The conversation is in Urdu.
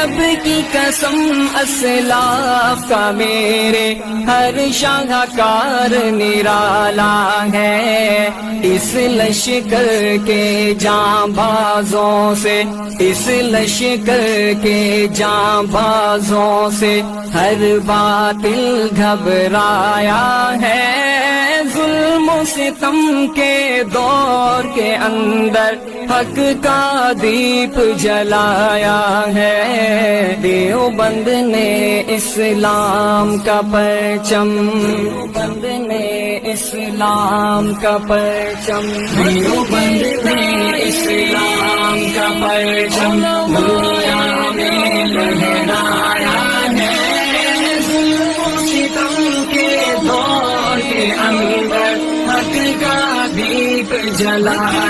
رب کی قسم اسلاف کا میرے ہر شاہکار نرالا ہے، اس لشکر کے جاں بازوں سے، اس لشکر کے جاں بازوں سے ہر باطل گھبرایا ہے، ظلم و ستم کے دور کے اندر حق کا دیپ جلایا ہے، دیوبند نے اسلام کا پرچم، دیوبند نے اسلام کا پرچم، دیوبند نے اسلام کا پرچم دنیا میں لہرایا ہے، ظلم و ستم کے دور کے اندر حق کا دیپ جلایا